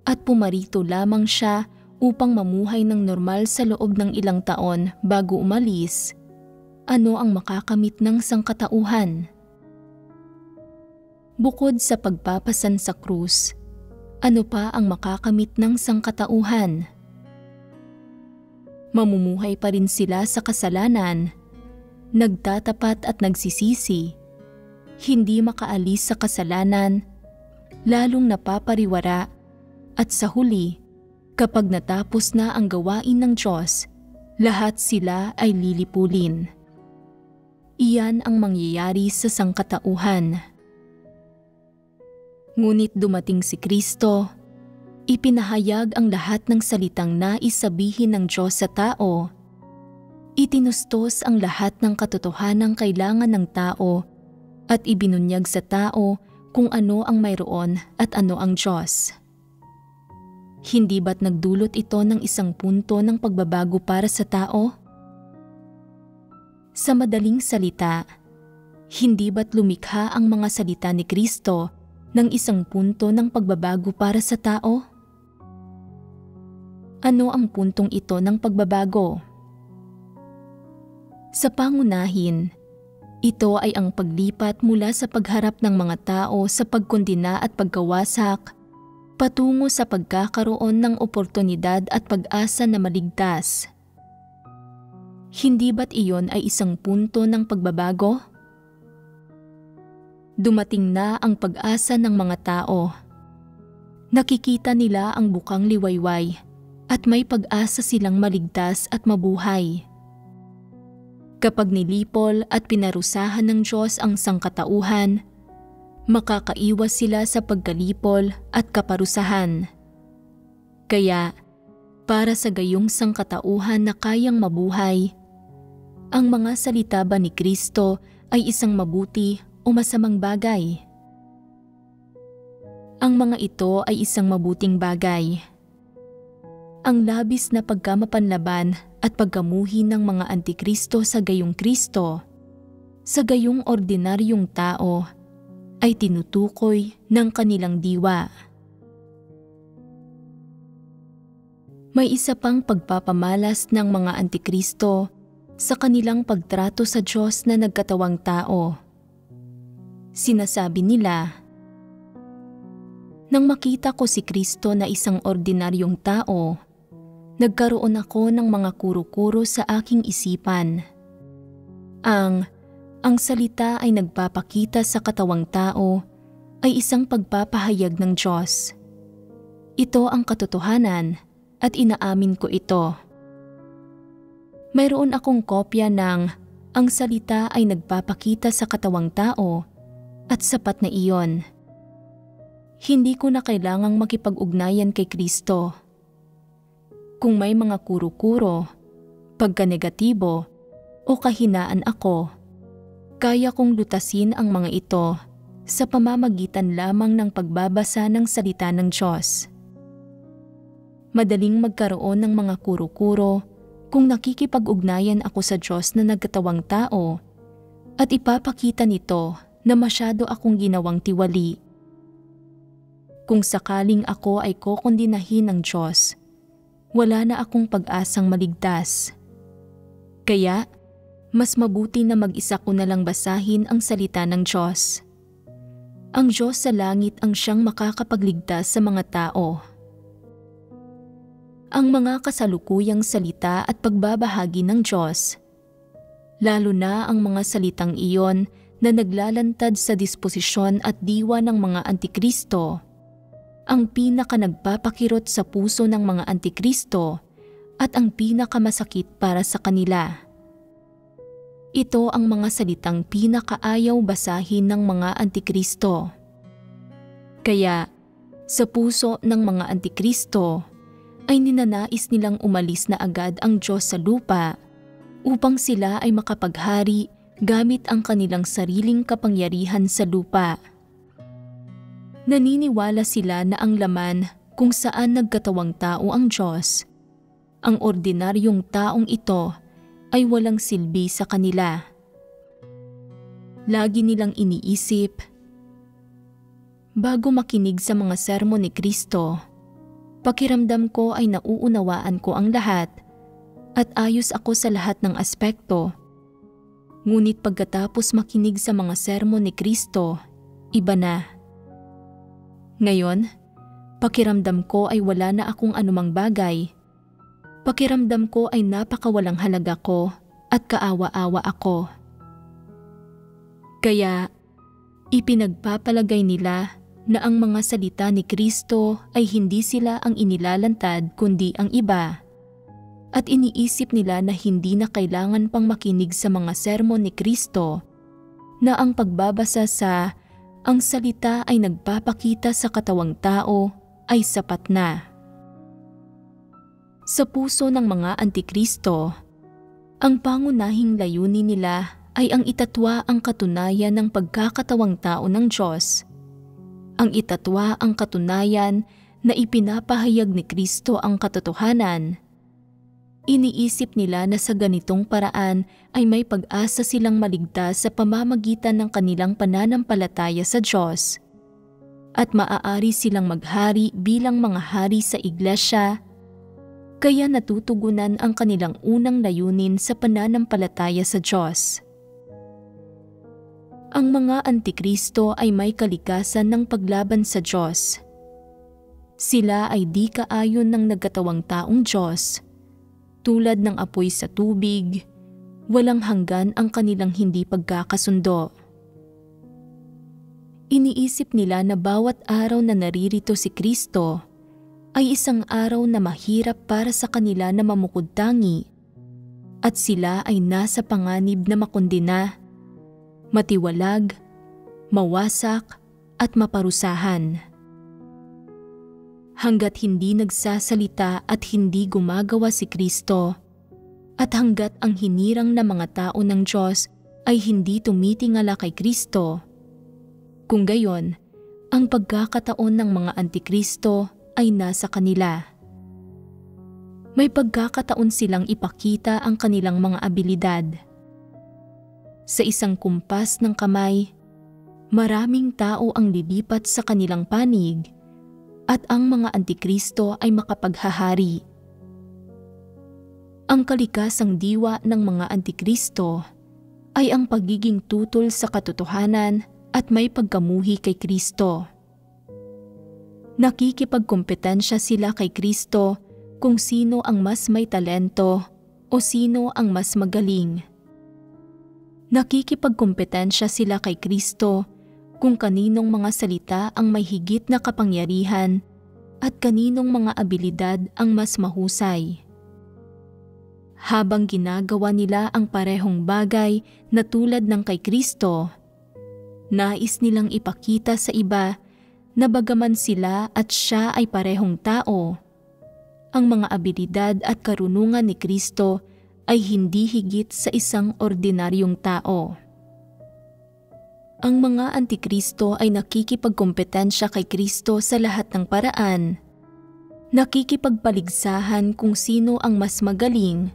at pumarito lamang siya upang mamuhay ng normal sa loob ng ilang taon bago umalis, ano ang makakamit ng sangkatauhan? Bukod sa pagpapasan sa krus, ano pa ang makakamit ng sangkatauhan? Mamumuhay pa rin sila sa kasalanan, nagtatapat at nagsisisi, hindi makaalis sa kasalanan, lalong napapariwara, at sa huli, kapag natapos na ang gawain ng Diyos, lahat sila ay lilipulin. Iyan ang mangyayari sa sangkatauhan. Ngunit dumating si Kristo, ipinahayag ang lahat ng salitang nais sabihin ng Diyos sa tao. Itinustos ang lahat ng katotohanang kailangan ng tao at ibinunyag sa tao kung ano ang mayroon at ano ang Diyos. Hindi ba't nagdulot ito ng isang punto ng pagbabago para sa tao? Sa madaling salita, hindi ba't lumikha ang mga salita ni Kristo ng isang punto ng pagbabago para sa tao? Ano ang puntong ito ng pagbabago? Sa pangunahin, ito ay ang paglipat mula sa pagharap ng mga tao sa pagkondina at pagkawasak patungo sa pagkakaroon ng oportunidad at pag-asa na maligtas. Hindi ba't iyon ay isang punto ng pagbabago? Dumating na ang pag-asa ng mga tao. Nakikita nila ang bukang liwayway at may pag-asa silang maligtas at mabuhay. Kapag nilipol at pinarusahan ng Diyos ang sangkatauhan, makakaiwas sila sa pagkalipol at kaparusahan. Kaya, para sa gayong sangkatauhan na kayang mabuhay, ang mga salita ba ni Kristo ay isang mabuti o masamang bagay? Ang mga ito ay isang mabuting bagay. Ang labis na pagkamapanlaban at pagkamuhi ng mga antikristo sa gayong Kristo, sa gayong ordinaryong tao, ay tinutukoy ng kanilang diwa. May isa pang pagpapamalas ng mga antikristo sa kanilang pagtrato sa Diyos na nagkatawang tao. Sinasabi nila, "Nang makita ko si Kristo na isang ordinaryong tao, nagkaroon ako ng mga kuro-kuro sa aking isipan. Ang salita ay nagpapakita sa katawang tao ay isang pagpapahayag ng Diyos. Ito ang katotohanan at inaamin ko ito. Mayroon akong kopya ng ang salita ay nagpapakita sa katawang tao at sapat na iyon. Hindi ko na kailangang makipag-ugnayan kay Kristo. Kung may mga kuro-kuro, pagka-negatibo o kahinaan ako, kaya kong lutasin ang mga ito sa pamamagitan lamang ng pagbabasa ng salita ng Diyos. Madaling magkaroon ng mga kuro-kuro kung nakikipag-ugnayan ako sa Diyos na nagkatawang tao at ipapakita nito na masyado akong ginawang tiwali. Kung sakaling ako ay kokondinahin ng Diyos, wala na akong pag-asang maligtas. Kaya, mas mabuti na mag-isa ko na lang basahin ang salita ng Diyos. Ang Diyos sa langit ang siyang makakapagligtas sa mga tao. Ang mga kasalukuyang salita at pagbabahagi ng Diyos, lalo na ang mga salitang iyon na naglalantad sa disposisyon at diwa ng mga antikristo, ang pinaka-nagpapakirot sa puso ng mga antikristo at ang pinakamasakit para sa kanila. Ito ang mga salitang pinakaayaw basahin ng mga antikristo. Kaya, sa puso ng mga antikristo, ay ninanais nilang umalis na agad ang Diyos sa lupa upang sila ay makapaghari gamit ang kanilang sariling kapangyarihan sa lupa. Naniniwala sila na ang laman kung saan nagkatawang tao ang Diyos, ang ordinaryong taong ito ay walang silbi sa kanila. Lagi nilang iniisip, bago makinig sa mga sermon ni Kristo, pakiramdam ko ay nauunawaan ko ang lahat at ayos ako sa lahat ng aspekto. Ngunit pagkatapos makinig sa mga sermon ni Kristo, iba na. Ngayon, pakiramdam ko ay wala na akong anumang bagay. Pakiramdam ko ay napakawalang halaga ko at kaawa-awa ako. Kaya, ipinagpapalagay nila na ang mga salita ni Kristo ay hindi sila ang inilalantad kundi ang iba. At iniisip nila na hindi na kailangan pang makinig sa mga sermon ni Kristo, na ang pagbabasa sa ang salita ay nagpapakita sa katawang tao ay sapat na. Sa puso ng mga antikristo, ang pangunahing layunin nila ay ang itatwa ang katunayan ng pagkakatawang tao ng Diyos. Ang itatwa ang katunayan na ipinapahayag ni Kristo ang katotohanan. Iniisip nila na sa ganitong paraan ay may pag-asa silang maligtas sa pamamagitan ng kanilang pananampalataya sa Diyos. At maaari silang maghari bilang mga hari sa iglesia, kaya natutugunan ang kanilang unang layunin sa pananampalataya sa Diyos. Ang mga antikristo ay may kalikasan ng paglaban sa Diyos. Sila ay di kaayon ng nagkatawang taong Diyos. Tulad ng apoy sa tubig, walang hanggan ang kanilang hindi pagkakasundo. Iniisip nila na bawat araw na naririto si Kristo ay isang araw na mahirap para sa kanila na mamukod-tangi, at sila ay nasa panganib na makondena, matiwalag, mawasak at maparusahan. Hanggat hindi nagsasalita at hindi gumagawa si Kristo, at hanggat ang hinirang na mga tao ng Diyos ay hindi tumitingala kay Kristo, kung gayon, ang pagkakataon ng mga antikristo ay nasa kanila. May pagkakataon silang ipakita ang kanilang mga abilidad. Sa isang kumpas ng kamay, maraming tao ang lilipat sa kanilang panig at ang mga antikristo ay makapaghahari. Ang kalikasang diwa ng mga antikristo ay ang pagiging tutol sa katotohanan at may pagkamuhi kay Kristo. Nakikipagkompetensya sila kay Kristo kung sino ang mas may talento o sino ang mas magaling. Nakikipagkompetensya sila kay Kristo kung kaninong mga salita ang may higit na kapangyarihan at kaninong mga abilidad ang mas mahusay. Habang ginagawa nila ang parehong bagay na tulad ng kay Kristo, nais nilang ipakita sa iba na bagaman sila at siya ay parehong tao, ang mga abilidad at karunungan ni Kristo ay hindi higit sa isang ordinaryong tao. Ang mga antikristo ay nakikipagkompetensya kay Kristo sa lahat ng paraan. Nakikipagpaligsahan kung sino ang mas magaling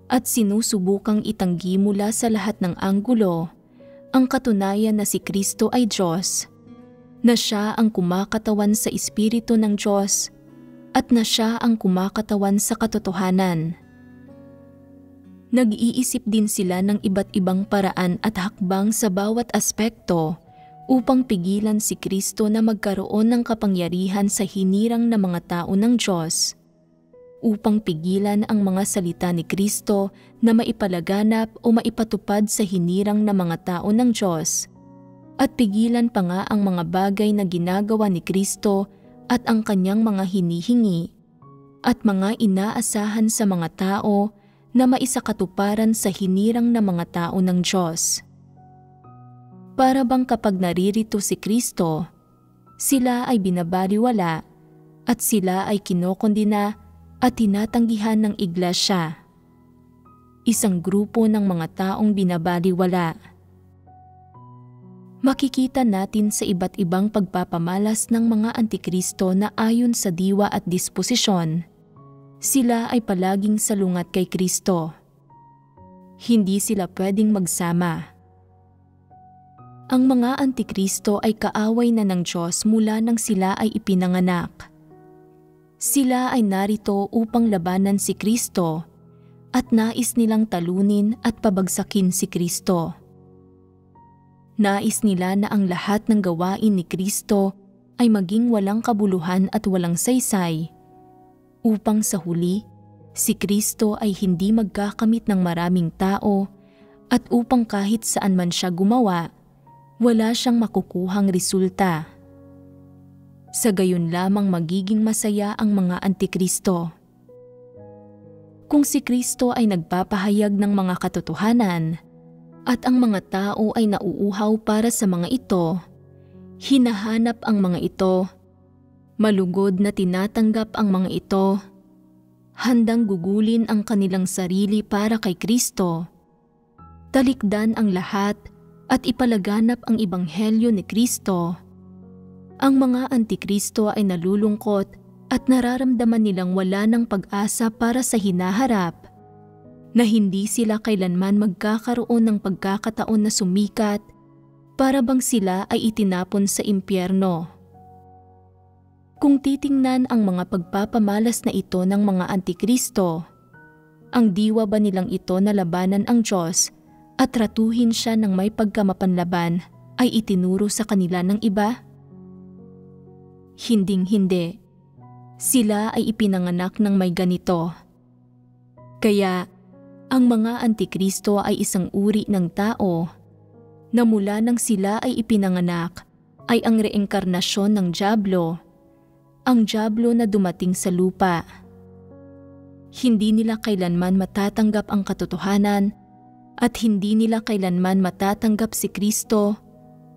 at sinusubukang itanggi mula sa lahat ng anggulo ang katunayan na si Kristo ay Diyos, na siya ang kumakatawan sa Espiritu ng Diyos at na siya ang kumakatawan sa katotohanan. Nag-iisip din sila ng iba't ibang paraan at hakbang sa bawat aspekto upang pigilan si Kristo na magkaroon ng kapangyarihan sa hinirang na mga tao ng Diyos, upang pigilan ang mga salita ni Kristo na maipalaganap o maipatupad sa hinirang na mga tao ng Diyos, at pigilan pa nga ang mga bagay na ginagawa ni Kristo at ang kanyang mga hinihingi at mga inaasahan sa mga tao na maisakatuparan sa hinirang na mga tao ng Diyos. Para bang kapag naririto si Kristo, sila ay binabaliwala at sila ay kinokondina at tinatanggihan ng iglesia, isang grupo ng mga taong binabaliwala. Makikita natin sa iba't ibang pagpapamalas ng mga antikristo na ayon sa diwa at disposisyon, sila ay palaging salungat kay Kristo. Hindi sila pwedeng magsama. Ang mga antikristo ay kaaway na ng Diyos mula nang sila ay ipinanganak. Sila ay narito upang labanan si Kristo at nais nilang talunin at pabagsakin si Kristo. Nais nila na ang lahat ng gawain ni Kristo ay maging walang kabuluhan at walang saysay, upang sa huli, si Kristo ay hindi magkakamit ng maraming tao at upang kahit saan man siya gumawa, wala siyang makukuhang resulta. Sa gayon lamang magiging masaya ang mga antikristo. Kung si Kristo ay nagpapahayag ng mga katotohanan at ang mga tao ay nauuhaw para sa mga ito, hinahanap ang mga ito, malugod na tinatanggap ang mga ito, handang gugulin ang kanilang sarili para kay Kristo, talikdan ang lahat at ipalaganap ang ebanghelyo ni Kristo, ang mga antikristo ay nalulungkot at nararamdaman nilang wala ng pag-asa para sa hinaharap, na hindi sila kailanman magkakaroon ng pagkakataon na sumikat para bang sila ay itinapon sa impyerno. Kung titingnan ang mga pagpapamalas na ito ng mga antikristo, ang diwa ba nilang ito na labanan ang Diyos at tratuhin siya ng may pagkamapanlaban ay itinuro sa kanila ng iba? Hinding-hindi. Sila ay ipinanganak ng may ganito. Kaya, ang mga antikristo ay isang uri ng tao na mula nang sila ay ipinanganak ay ang reenkarnasyon ng dyablo, ang dyablo na dumating sa lupa. Hindi nila kailanman matatanggap ang katotohanan at hindi nila kailanman matatanggap si Kristo,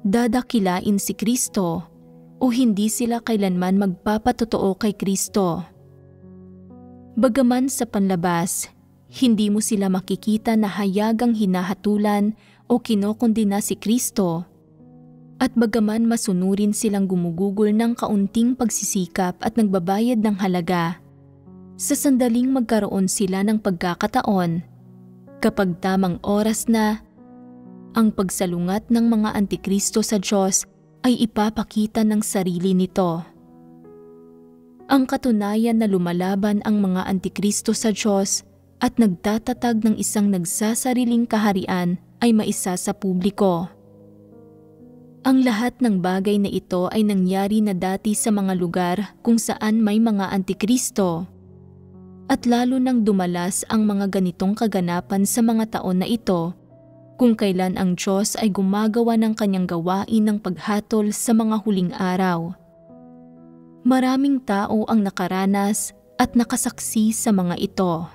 dadakilain si Kristo, o hindi sila kailanman magpapatotoo kay Kristo. Bagaman sa panlabas, hindi mo sila makikita na hayagang hinahatulan o kinokondena si Kristo, at bagaman masunurin silang gumugugol ng kaunting pagsisikap at nagbabayad ng halaga, sa sandaling magkaroon sila ng pagkakataon, kapag tamang oras na, ang pagsalungat ng mga antikristo sa Diyos ay ipapakita ng sarili nito. Ang katunayan na lumalaban ang mga antikristo sa Diyos at nagtatatag ng isang nagsasariling kaharian ay maisa sa publiko. Ang lahat ng bagay na ito ay nangyari na dati sa mga lugar kung saan may mga antikristo. At lalo nang dumalas ang mga ganitong kaganapan sa mga taon na ito, kung kailan ang Diyos ay gumagawa ng kanyang gawain ng paghatol sa mga huling araw. Maraming tao ang nakaranas at nakasaksi sa mga ito.